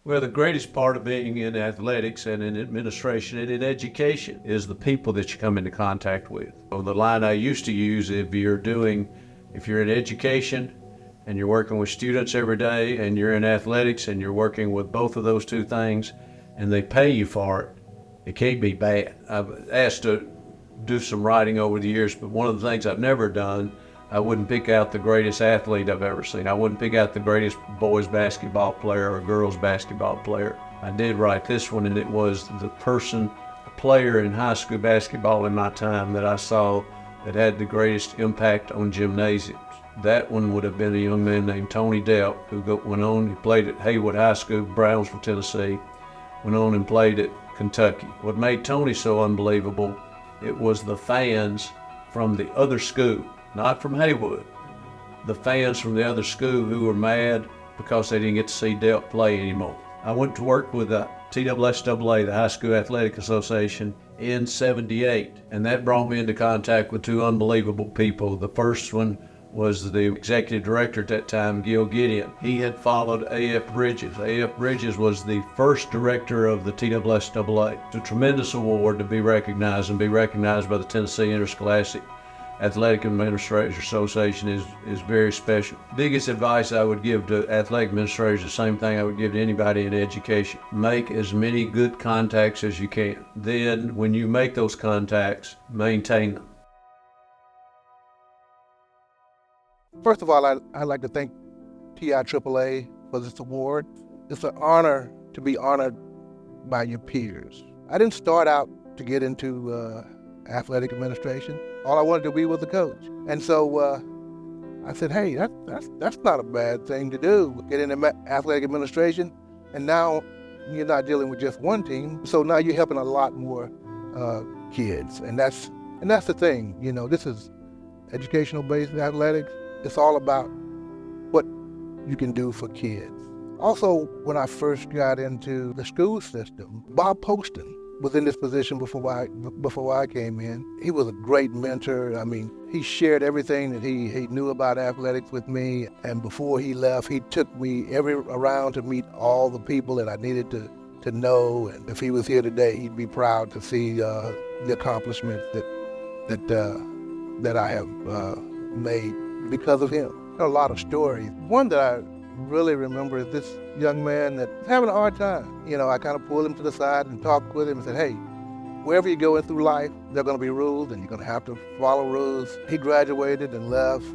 Well, the greatest part of being in athletics and in administration and in education is the people that you come into contact with. So the line I used to use, if you're in education and you're working with students every day, and you're in athletics and you're working with both of those two things, and they pay you for it, it can't be bad. I've asked to do some writing over the years, but one of the things I've never done, I wouldn't pick out the greatest athlete I've ever seen. I wouldn't pick out the greatest boys basketball player or girls basketball player. I did write this one, and it was the player in high school basketball in my time that I saw that had the greatest impact on gymnasiums. That one would have been a young man named Tony Delp, who went on, he played at Haywood High School, Brownsville, Tennessee, went on and played at Kentucky. What made Tony so unbelievable, it was the fans from the other school, not from Haywood, the fans from the other school who were mad because they didn't get to see Delp play anymore. I went to work with the TIAAA, the High School Athletic Association, in '78, and that brought me into contact with two unbelievable people. The first one was the executive director at that time, Gil Gideon. He had followed A.F. Bridges. A.F. Bridges was the first director of the TIAAA. It's a tremendous award to be recognized, and be recognized by the Tennessee Interscholastic Athletic Administrators Association is very special. Biggest advice I would give to athletic administrators, the same thing I would give to anybody in education. Make as many good contacts as you can. Then, when you make those contacts, maintain them. First of all, I'd like to thank TIAAA for this award. It's an honor to be honored by your peers. I didn't start out to get into athletic administration. All I wanted to be was a coach. And so I said, hey, that's not a bad thing to do. Get into athletic administration, and now you're not dealing with just one team. So now you're helping a lot more kids. And that's the thing. You know, this is educational-based athletics. It's all about what you can do for kids. Also, when I first got into the school system, Bob Poston was in this position before I came in. He was a great mentor. I mean, he shared everything that he knew about athletics with me. And before he left, he took me around to meet all the people that I needed to know. And if he was here today, he'd be proud to see the accomplishments that I have made because of him. There are a lot of stories. One that I really remember is this young man that's having a hard time. You know, I kind of pulled him to the side and talked with him and said, hey, wherever you're going through life, there are going to be rules and you're going to have to follow rules. He graduated and left,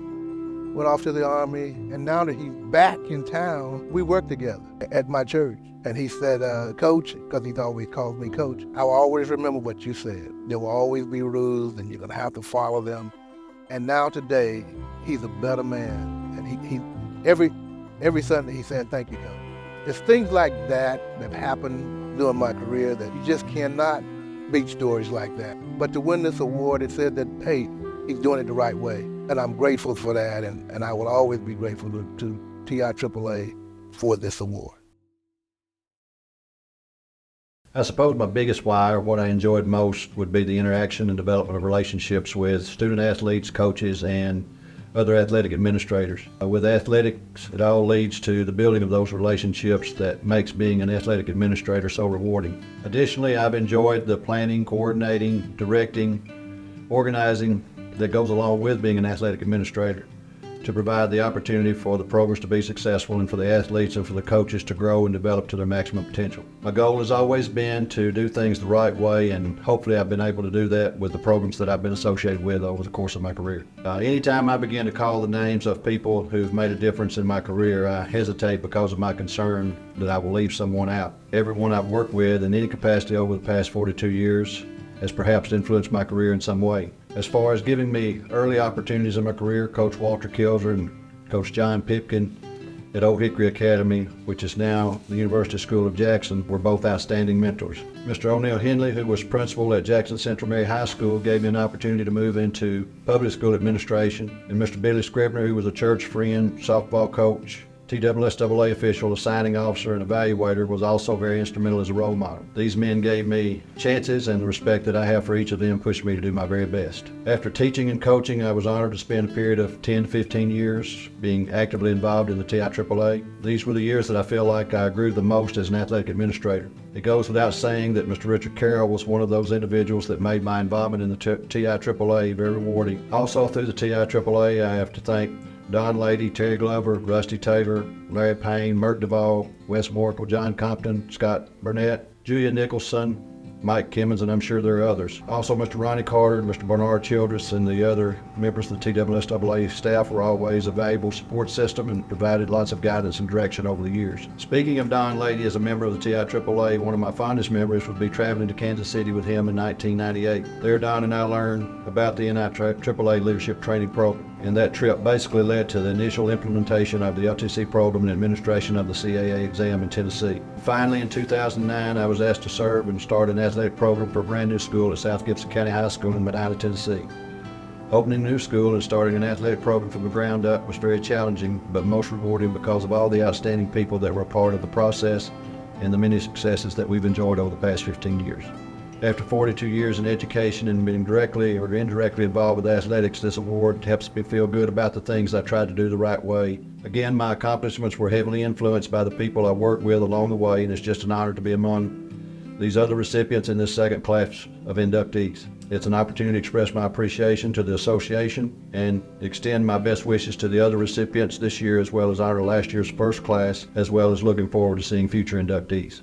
went off to the Army, and now that he's back in town, we work together at my church. And he said, Coach, because he's always called me Coach, I will always remember what you said. There will always be rules and you're going to have to follow them. And now today, he's a better man. And he every Sunday he's saying, thank you, Coach. There's things like that happen during my career that you just cannot beat stories like that. But to win this award, it said that, hey, he's doing it the right way. And I'm grateful for that, and I will always be grateful to TIAAA for this award. I suppose my biggest why, or what I enjoyed most, would be the interaction and development of relationships with student athletes, coaches, and other athletic administrators. With athletics, it all leads to the building of those relationships that makes being an athletic administrator so rewarding. Additionally, I've enjoyed the planning, coordinating, directing, organizing that goes along with being an athletic administrator to provide the opportunity for the programs to be successful and for the athletes and for the coaches to grow and develop to their maximum potential. My goal has always been to do things the right way, and hopefully I've been able to do that with the programs that I've been associated with over the course of my career. Anytime I begin to call the names of people who've made a difference in my career, I hesitate because of my concern that I will leave someone out. Everyone I've worked with in any capacity over the past 42 years has perhaps influenced my career in some way. As far as giving me early opportunities in my career, Coach Walter Kilzer and Coach John Pipkin at Old Hickory Academy, which is now the University School of Jackson, were both outstanding mentors. Mr. O'Neill Henley, who was principal at Jackson Central Mary High School, gave me an opportunity to move into public school administration. And Mr. Billy Scribner, who was a church friend, softball coach, TIAAA official, assigning officer, and evaluator was also very instrumental as a role model. These men gave me chances, and the respect that I have for each of them pushed me to do my very best. After teaching and coaching, I was honored to spend a period of 10 to 15 years being actively involved in the TIAAA. These were the years that I feel like I grew the most as an athletic administrator. It goes without saying that Mr. Richard Carroll was one of those individuals that made my involvement in the TIAAA very rewarding. Also through the TIAAA, I have to thank Don Lady, Terry Glover, Rusty Taylor, Larry Payne, Mert Duvall, Wes Morkel, John Compton, Scott Burnett, Julia Nicholson, Mike Kimmons, and I'm sure there are others. Also, Mr. Ronnie Carter, Mr. Bernard Childress, and the other members of the TIAAA staff were always a valuable support system and provided lots of guidance and direction over the years. Speaking of Don Lady as a member of the TIAAA, one of my fondest memories would be traveling to Kansas City with him in 1998. There, Don and I learned about the TIAAA Leadership Training Program, and that trip basically led to the initial implementation of the LTC program and administration of the CAA exam in Tennessee. Finally, in 2009, I was asked to serve and start an athletic program for a brand new school at South Gibson County High School in Medina, Tennessee. Opening a new school and starting an athletic program from the ground up was very challenging, but most rewarding because of all the outstanding people that were a part of the process and the many successes that we've enjoyed over the past 15 years. After 42 years in education and being directly or indirectly involved with athletics, this award helps me feel good about the things I tried to do the right way. Again, my accomplishments were heavily influenced by the people I worked with along the way, and it's just an honor to be among these other recipients in this second class of inductees. It's an opportunity to express my appreciation to the association and extend my best wishes to the other recipients this year, as well as honor last year's first class, as well as looking forward to seeing future inductees.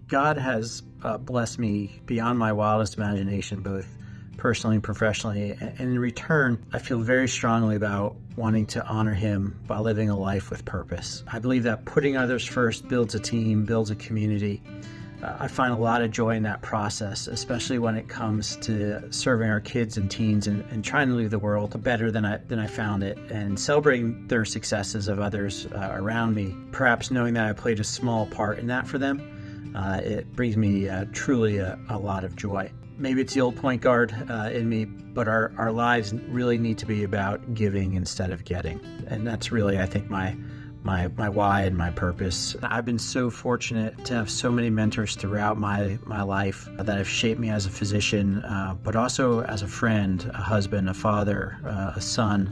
God has blessed me beyond my wildest imagination, both personally and professionally. And in return, I feel very strongly about wanting to honor him by living a life with purpose. I believe that putting others first builds a team, builds a community. I find a lot of joy in that process, especially when it comes to serving our kids and teens and trying to leave the world better than I found it, and celebrating their successes of others around me. Perhaps knowing that I played a small part in that for them, it brings me truly a lot of joy. Maybe it's the old point guard in me, but our lives really need to be about giving instead of getting. And that's really, I think, my why and my purpose. I've been so fortunate to have so many mentors throughout my life that have shaped me as a physician, but also as a friend, a husband, a father, a son,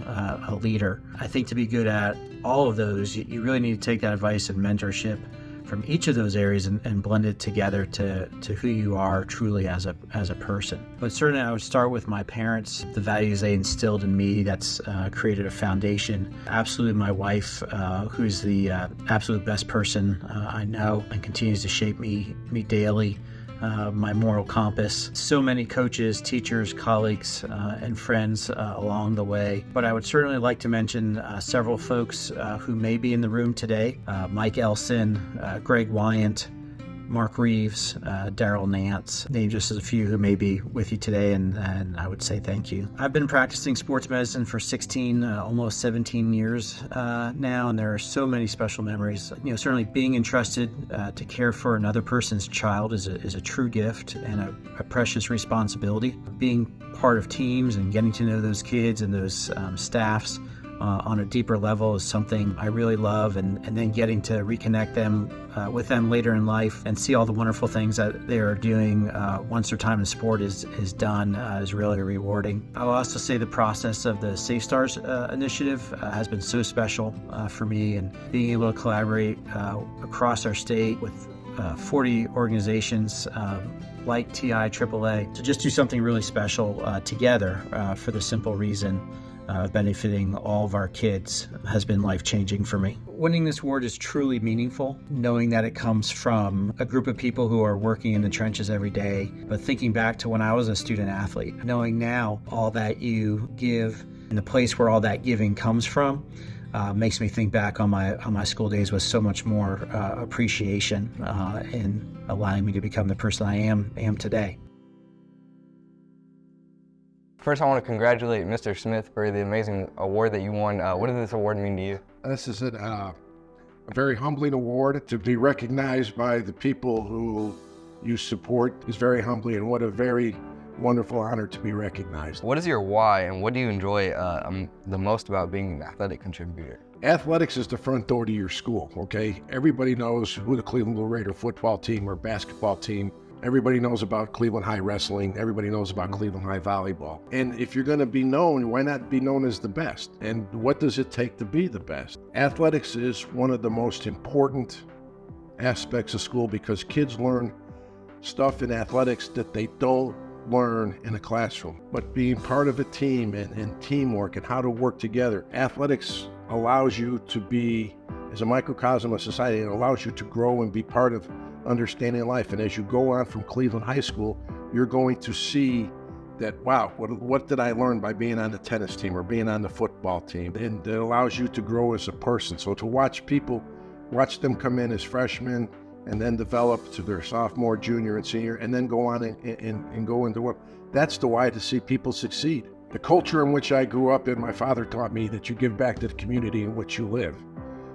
a leader. I think to be good at all of those, you really need to take that advice and mentorship from each of those areas and blend it together to who you are truly as a person. But certainly I would start with my parents, the values they instilled in me. That's created a foundation. Absolutely my wife, who's the absolute best person I know and continues to shape me daily. My moral compass. So many coaches, teachers, colleagues, and friends along the way. But I would certainly like to mention several folks who may be in the room today. Mike Elson, Greg Wyant, Mark Reeves, Daryl Nance, named just as a few who may be with you today, and I would say thank you. I've been practicing sports medicine for 16, almost 17 years now, and there are so many special memories. Certainly being entrusted to care for another person's child is a true gift and a precious responsibility. Being part of teams and getting to know those kids and those staffs on a deeper level is something I really love, and then getting to reconnect them with them later in life and see all the wonderful things that they are doing once their time in sport is done is really rewarding. I will also say the process of the Safe Stars initiative has been so special for me, and being able to collaborate across our state with 40 organizations like TIAAA to just do something really special together for the simple reason benefiting all of our kids has been life-changing for me. Winning this award is truly meaningful, knowing that it comes from a group of people who are working in the trenches every day. But thinking back to when I was a student athlete, knowing now all that you give and the place where all that giving comes from, makes me think back on my school days with so much more appreciation in allowing me to become the person I am today. First, I want to congratulate Mr. Smith for the amazing award that you won. What does this award mean to you? This is a very humbling award. To be recognized by the people who you support is very humbling, and what a very wonderful honor to be recognized. What is your why, and what do you enjoy the most about being an athletic contributor? Athletics is the front door to your school, okay? Everybody knows who the Cleveland Blue Raider football team or basketball team. Everybody knows about Cleveland High Wrestling. Everybody knows about Cleveland High Volleyball. And if you're going to be known, why not be known as the best? And what does it take to be the best? Athletics is one of the most important aspects of school because kids learn stuff in athletics that they don't learn in a classroom. But being part of a team and teamwork and how to work together, athletics allows you to be, as a microcosm of society, it allows you to grow and be part of understanding life. And as you go on from Cleveland High School, you're going to see that, wow, what did I learn by being on the tennis team or being on the football team? And it allows you to grow as a person. So to watch them come in as freshmen and then develop to their sophomore, junior, and senior, and then go on and go into work, that's the why, to see people succeed. The culture in which I grew up in, my father taught me that you give back to the community in which you live.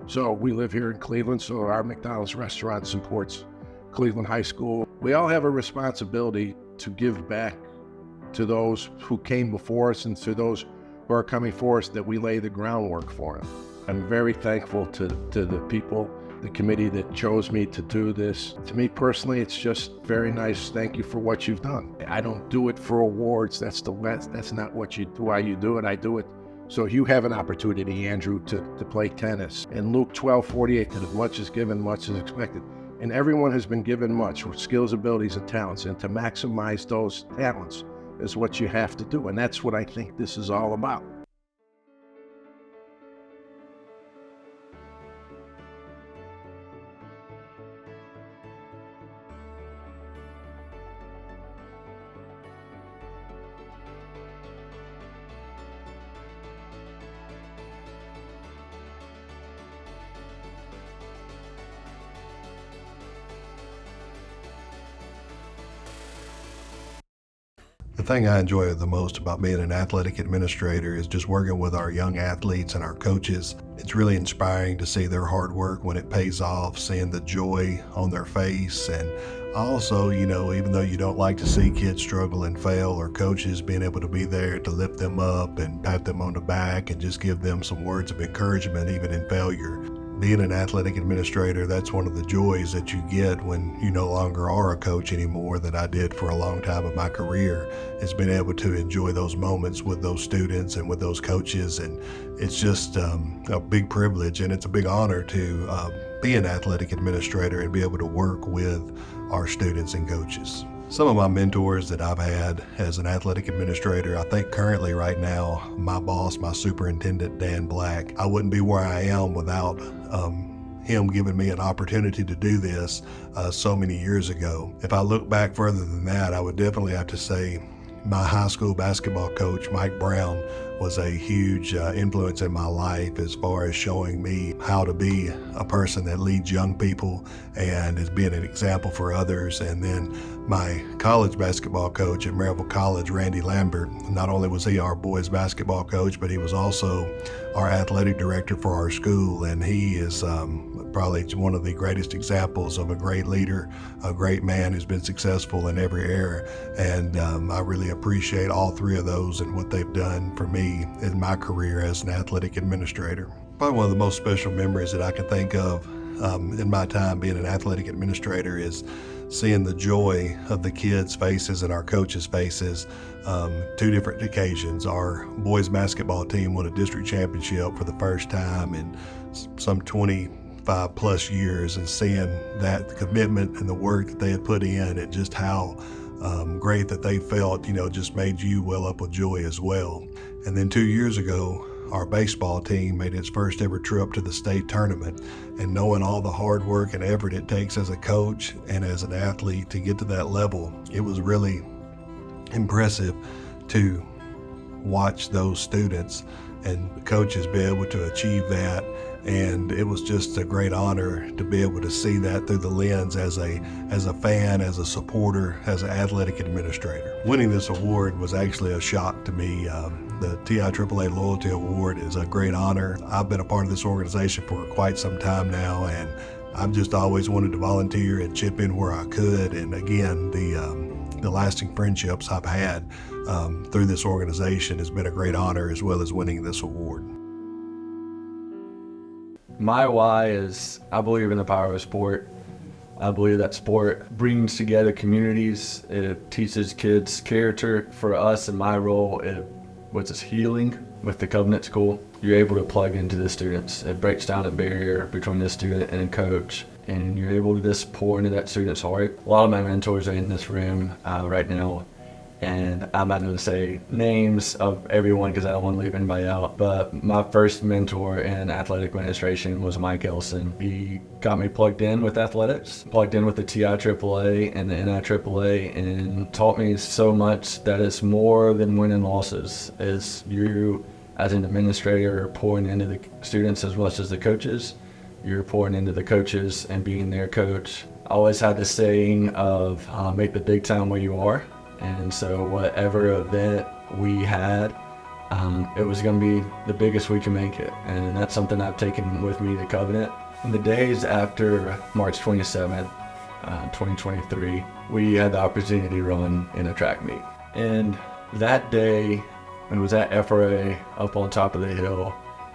So we live here in Cleveland, so our McDonald's restaurant supports Cleveland High School. We all have a responsibility to give back to those who came before us and to those who are coming for us, that we lay the groundwork for them. I'm very thankful to the people, the committee that chose me to do this. To me personally, it's just very nice. Thank you for what you've done. I don't do it for awards. That's not what you do, why you do it. I do it so you have an opportunity, Andrew, to play tennis. And Luke 12:48, that if much is given, much is expected. And everyone has been given much with skills, abilities, and talents. And to maximize those talents is what you have to do. And that's what I think this is all about. The thing I enjoy the most about being an athletic administrator is just working with our young athletes and our coaches. It's really inspiring to see their hard work when it pays off, seeing the joy on their face. And also, even though you don't like to see kids struggle and fail, or coaches being able to be there to lift them up and pat them on the back and just give them some words of encouragement even in failure. Being an athletic administrator, that's one of the joys that you get when you no longer are a coach anymore, that I did for a long time of my career, is being able to enjoy those moments with those students and with those coaches. And it's just a big privilege, and it's a big honor to be an athletic administrator and be able to work with our students and coaches. Some of my mentors that I've had as an athletic administrator, I think currently right now, my boss, my superintendent, Dan Black, I wouldn't be where I am without him giving me an opportunity to do this so many years ago. If I look back further than that, I would definitely have to say my high school basketball coach, Mike Brown, was a huge influence in my life as far as showing me how to be a person that leads young people and is being an example for others. And then my college basketball coach at Maryville College, Randy Lambert, not only was he our boys basketball coach, but he was also our athletic director for our school, and he is probably one of the greatest examples of a great leader, a great man who's been successful in every area. And I really appreciate all three of those and what they've done for me in my career as an athletic administrator. Probably one of the most special memories that I can think of in my time being an athletic administrator is seeing the joy of the kids' faces and our coaches' faces. Two different occasions. Our boys basketball team won a district championship for the first time in some 25 plus years, and seeing that commitment and the work that they had put in and just how great that they felt, just made you well up with joy as well. And then 2 years ago, our baseball team made its first ever trip to the state tournament, and knowing all the hard work and effort it takes as a coach and as an athlete to get to that level, it was really impressive to watch those students and coaches be able to achieve that. And it was just a great honor to be able to see that through the lens as a fan, as a supporter, as an athletic administrator. Winning this award was actually a shock to me. The TIAAA Loyalty Award is a great honor. I've been a part of this organization for quite some time now, and I've just always wanted to volunteer and chip in where I could. And again, the lasting friendships I've had through this organization has been a great honor, as well as winning this award. My why is I believe in the power of sport. I believe that sport brings together communities. It teaches kids character. For us, in my role, it was healing with the Covenant School. You're able to plug into the students. It breaks down a barrier between the student and the coach, and you're able to just pour into that student's heart. A lot of my mentors are in this room right now, and I'm not going to say names of everyone because I don't want to leave anybody out, but my first mentor in athletic administration was Mike Elson. He got me plugged in with athletics, plugged in with the TIAAA and the NIAAA, and taught me so much that it's more than winning losses. It's you as an administrator pouring into the students as much as the coaches. You're pouring into the coaches and being their coach. I always had the saying of make the big time where you are. And so whatever event we had, it was going to be the biggest we can make it. And that's something I've taken with me to Covenant. In the days after March 27th, 2023, we had the opportunity to run in a track meet. And that day, it was at FRA up on top of the hill.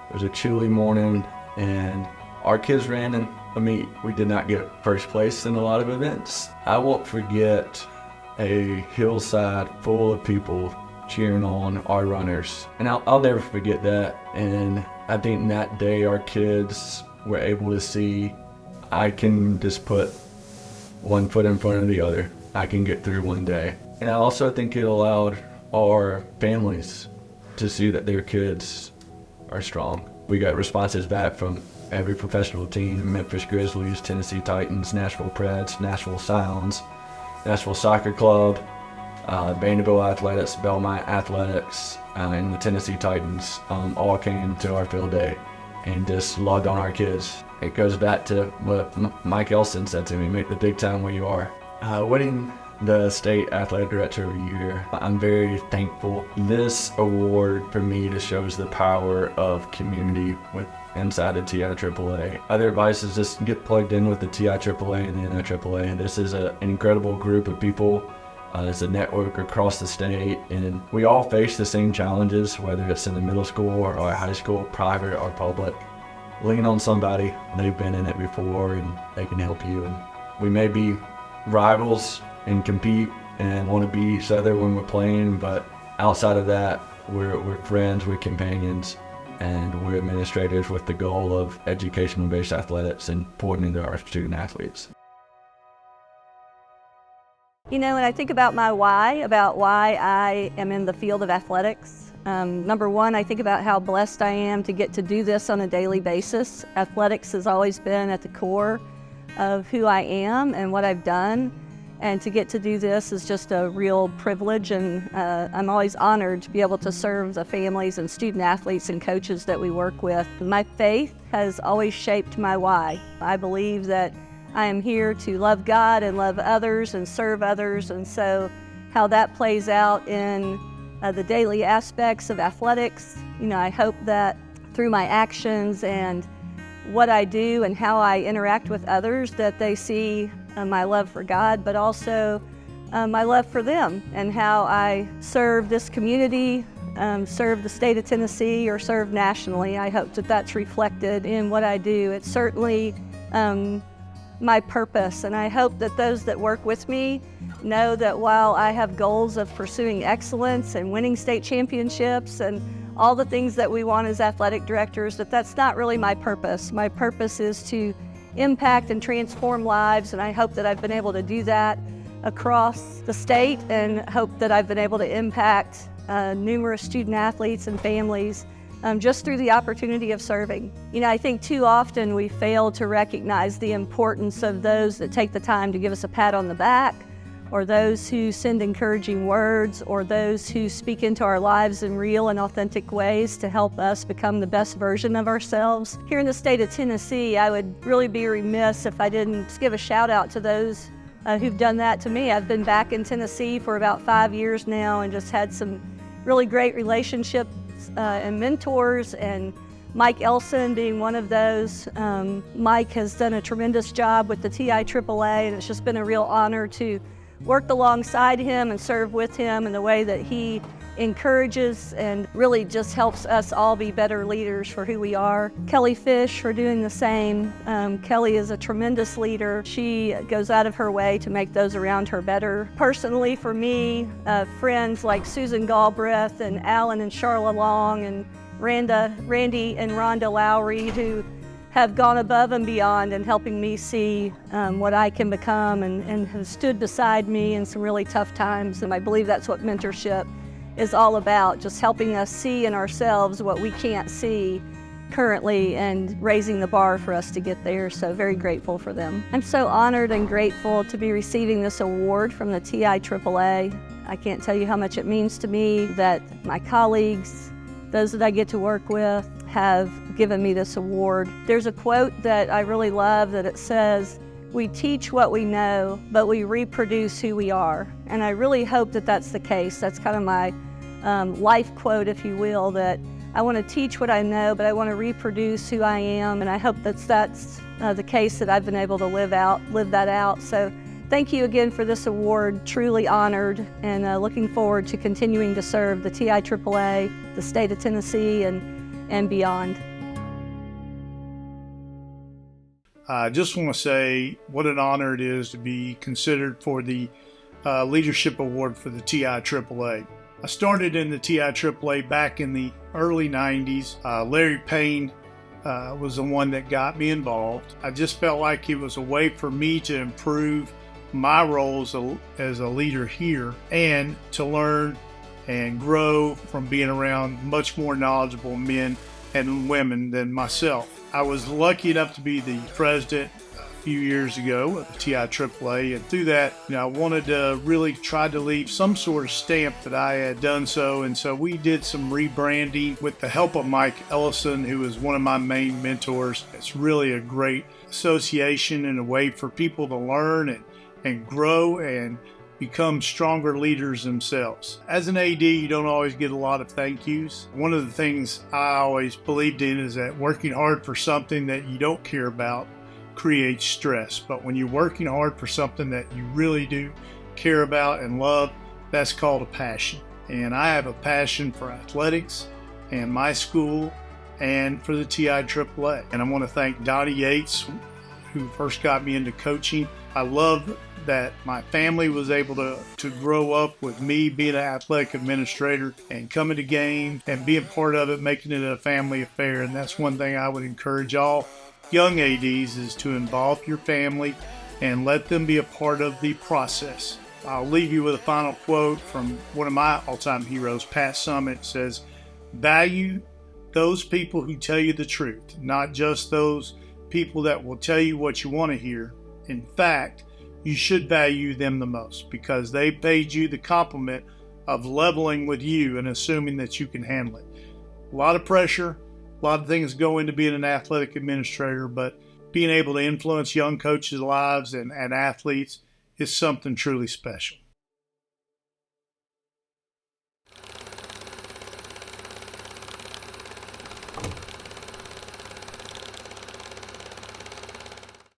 It was a chilly morning, and our kids ran in a meet. We did not get first place in a lot of events. I won't forget a hillside full of people cheering on our runners. And I'll never forget that. And I think that day our kids were able to see, I can just put one foot in front of the other. I can get through one day. And I also think it allowed our families to see that their kids are strong. We got responses back from every professional team: Memphis Grizzlies, Tennessee Titans, Nashville Preds, Nashville Sounds, Nashville Soccer Club, Vanderbilt Athletics, Belmont Athletics, and the Tennessee Titans all came to our field day and just loved on our kids. It goes back to what Mike Elson said to me: make the big time where you are. Winning the State Athletic Director of the Year, I'm very thankful. This award for me just shows the power of community inside the TIAAA. Other advice is just get plugged in with the TIAAA and the NIAAA. This is an incredible group of people. It's a network across the state, and we all face the same challenges, whether it's in the middle school or high school, private or public. Lean on somebody. They've been in it before, and they can help you. And we may be rivals and compete and want to be each other when we're playing, but outside of that, we're friends, we're companions, and we're administrators with the goal of educational-based athletics and pouring into our student athletes. You know, when I think about my why, about why I am in the field of athletics, number one, I think about how blessed I am to get to do this on a daily basis. Athletics has always been at the core of who I am and what I've done. And to get to do this is just a real privilege, and I'm always honored to be able to serve the families and student athletes and coaches that we work with. My faith has always shaped my why. I believe that I am here to love God and love others and serve others, and so how that plays out in the daily aspects of athletics, you know, I hope that through my actions and what I do and how I interact with others, that they see my love for God, but also my love for them and how I serve this community, serve the state of Tennessee, or serve nationally. I hope that that's reflected in what I do. It's certainly my purpose, and I hope that those that work with me know that while I have goals of pursuing excellence and winning state championships and all the things that we want as athletic directors, that that's not really my purpose. My purpose is to impact and transform lives, and I hope that I've been able to do that across the state, and hope that I've been able to impact numerous student athletes and families just through the opportunity of serving. You know, I think too often we fail to recognize the importance of those that take the time to give us a pat on the back, or those who send encouraging words, or those who speak into our lives in real and authentic ways to help us become the best version of ourselves. Here in the state of Tennessee, I would really be remiss if I didn't give a shout out to those who've done that to me. I've been back in Tennessee for about 5 years now and just had some really great relationships and mentors, and Mike Elson being one of those. Mike has done a tremendous job with the TIAAA, and it's just been a real honor to work alongside him and serve with him in the way that he encourages and really just helps us all be better leaders for who we are. Kelly Fish for doing the same. Kelly is a tremendous leader. She goes out of her way to make those around her better. Personally, for me, friends like Susan Galbraith and Alan and Charla Long and Randy and Rhonda Lowry, who have gone above and beyond in helping me see what I can become, and have stood beside me in some really tough times. And I believe that's what mentorship is all about, just helping us see in ourselves what we can't see currently and raising the bar for us to get there. So very grateful for them. I'm so honored and grateful to be receiving this award from the TIAAA. I can't tell you how much it means to me that my colleagues, those that I get to work with, have given me this award. There's a quote that I really love that it says, "We teach what we know, but we reproduce who we are." And I really hope that that's the case. That's kind of my life quote, if you will, that I want to teach what I know, but I want to reproduce who I am. And I hope that's the case, that I've been able to live that out. So thank you again for this award. Truly honored, and looking forward to continuing to serve the TIAAA, the state of Tennessee, and beyond. I just want to say what an honor it is to be considered for the Leadership Award for the TIAAA. I started in the TIAAA back in the early 90s. Larry Payne was the one that got me involved. I just felt like it was a way for me to improve my role as a leader here, and to learn and grow from being around much more knowledgeable men and women than myself. I was lucky enough to be the president a few years ago of the TIAAA, and through that, I wanted to really try to leave some sort of stamp that I had done so, and so we did some rebranding with the help of Mike Ellison, who is one of my main mentors. It's really a great association and a way for people to learn and grow and become stronger leaders themselves. As an AD, you don't always get a lot of thank yous. One of the things I always believed in is that working hard for something that you don't care about creates stress. But when you're working hard for something that you really do care about and love, that's called a passion. And I have a passion for athletics and my school and for the TIAAA. And I want to thank Donnie Yates, who first got me into coaching. I love that my family was able to grow up with me being an athletic administrator and coming to games and being part of it, making it a family affair. And that's one thing I would encourage all young ADs, is to involve your family and let them be a part of the process. I'll leave you with a final quote from one of my all-time heroes, Pat Summitt. It says, "Value those people who tell you the truth, not just those people that will tell you what you want to hear. In fact, you should value them the most because they paid you the compliment of leveling with you and assuming that you can handle it." A lot of pressure, a lot of things go into being an athletic administrator, but being able to influence young coaches' lives and athletes is something truly special.